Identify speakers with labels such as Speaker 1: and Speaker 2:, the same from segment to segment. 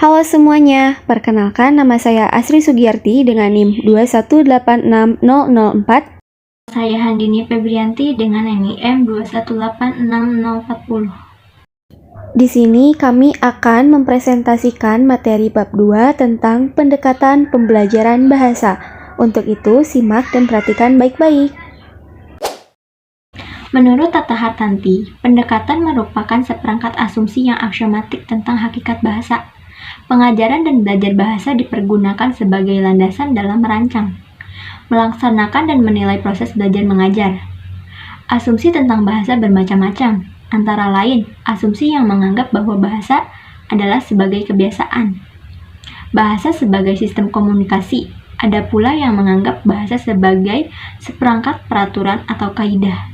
Speaker 1: Halo semuanya, perkenalkan nama saya Asri Sugiyarti dengan NIM 2186004.
Speaker 2: Saya Handini Febrianti dengan NIM 2186040.
Speaker 1: Di sini kami akan mempresentasikan materi bab 2 tentang pendekatan pembelajaran bahasa. Untuk itu, simak dan perhatikan baik-baik.
Speaker 2: Menurut Tata Hartanti, pendekatan merupakan seperangkat asumsi yang aksiomatik tentang hakikat bahasa. Pengajaran dan belajar bahasa dipergunakan sebagai landasan dalam merancang, melaksanakan dan menilai proses belajar mengajar. Asumsi tentang bahasa bermacam-macam, antara lain asumsi yang menganggap bahwa bahasa adalah sebagai kebiasaan. Bahasa sebagai sistem komunikasi, ada pula yang menganggap bahasa sebagai seperangkat peraturan atau kaidah.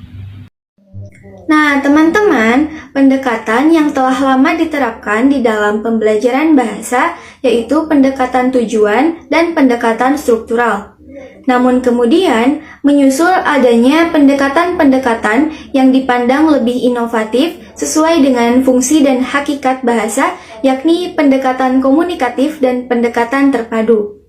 Speaker 3: Nah, teman-teman, pendekatan yang telah lama diterapkan di dalam pembelajaran bahasa yaitu pendekatan tujuan dan pendekatan struktural. Namun kemudian, menyusul adanya pendekatan-pendekatan yang dipandang lebih inovatif sesuai dengan fungsi dan hakikat bahasa, yakni pendekatan komunikatif dan pendekatan terpadu.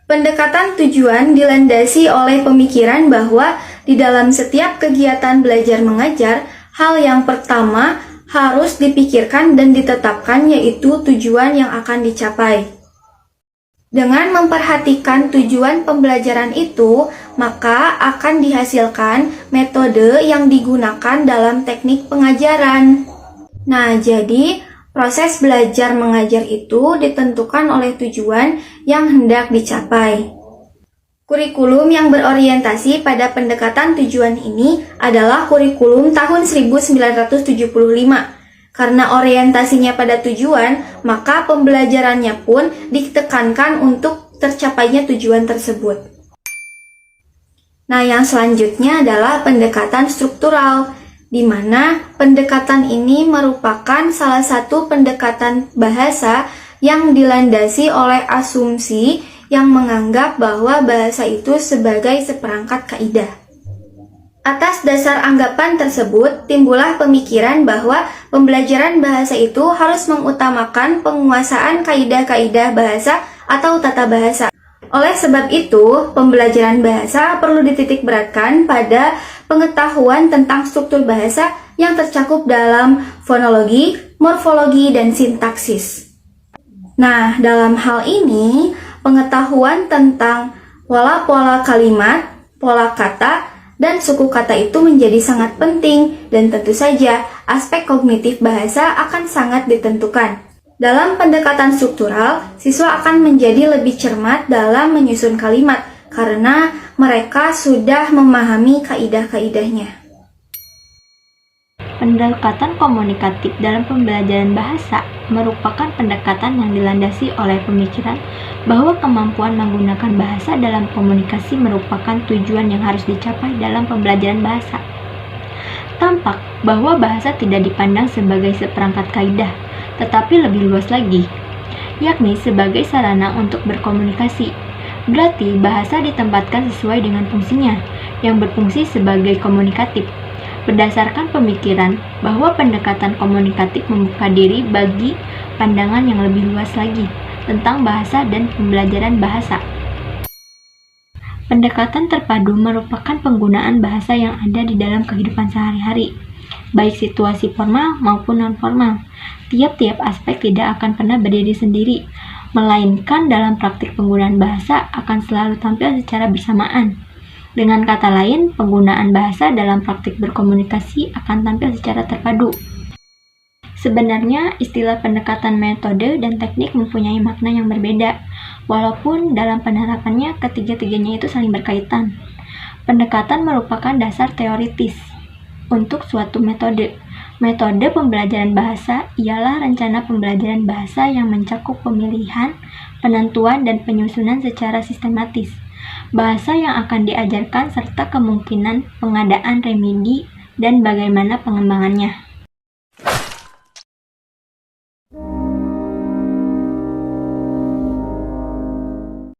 Speaker 3: Pendekatan tujuan dilandasi oleh pemikiran bahwa di dalam setiap kegiatan belajar mengajar, hal yang pertama harus dipikirkan dan ditetapkan yaitu tujuan yang akan dicapai. Dengan memperhatikan tujuan pembelajaran itu, maka akan dihasilkan metode yang digunakan dalam teknik pengajaran. Nah, jadi proses belajar mengajar itu ditentukan oleh tujuan yang hendak dicapai. Kurikulum yang berorientasi pada pendekatan tujuan ini adalah kurikulum tahun 1975. Karena orientasinya pada tujuan, maka pembelajarannya pun ditekankan untuk tercapainya tujuan tersebut. Nah, yang selanjutnya adalah pendekatan struktural, di mana pendekatan ini merupakan salah satu pendekatan bahasa yang dilandasi oleh asumsi yang menganggap bahwa bahasa itu sebagai seperangkat kaidah. Atas dasar anggapan tersebut, timbullah pemikiran bahwa pembelajaran bahasa itu harus mengutamakan penguasaan kaidah-kaidah bahasa atau tata bahasa. Oleh sebab itu, pembelajaran bahasa perlu dititikberatkan pada pengetahuan tentang struktur bahasa yang tercakup dalam fonologi, morfologi, dan sintaksis. Nah, dalam hal ini, pengetahuan tentang pola-pola kalimat, pola kata, dan suku kata itu menjadi sangat penting, dan tentu saja aspek kognitif bahasa akan sangat ditentukan. Dalam pendekatan struktural, siswa akan menjadi lebih cermat dalam menyusun kalimat, karena mereka sudah memahami kaidah-kaidahnya.
Speaker 2: Pendekatan komunikatif dalam pembelajaran bahasa merupakan pendekatan yang dilandasi oleh pemikiran bahwa kemampuan menggunakan bahasa dalam komunikasi merupakan tujuan yang harus dicapai dalam pembelajaran bahasa. Tampak bahwa bahasa tidak dipandang sebagai seperangkat kaidah, tetapi lebih luas lagi, yakni sebagai sarana untuk berkomunikasi. Berarti bahasa ditempatkan sesuai dengan fungsinya, yang berfungsi sebagai komunikatif. Berdasarkan pemikiran bahwa pendekatan komunikatif membuka diri bagi pandangan yang lebih luas lagi tentang bahasa dan pembelajaran bahasa. Pendekatan terpadu merupakan penggunaan bahasa yang ada di dalam kehidupan sehari-hari, baik situasi formal maupun non-formal. Tiap-tiap aspek tidak akan pernah berdiri sendiri, melainkan dalam praktik penggunaan bahasa akan selalu tampil secara bersamaan. Dengan kata lain, penggunaan bahasa dalam praktik berkomunikasi akan tampil secara terpadu. Sebenarnya, istilah pendekatan metode dan teknik mempunyai makna yang berbeda, walaupun dalam penerapannya ketiga-tiganya itu saling berkaitan. Pendekatan merupakan dasar teoritis untuk suatu metode. Metode pembelajaran bahasa ialah rencana pembelajaran bahasa yang mencakup pemilihan, penentuan, dan penyusunan secara sistematis. Bahasa yang akan diajarkan serta kemungkinan pengadaan remedi dan bagaimana pengembangannya.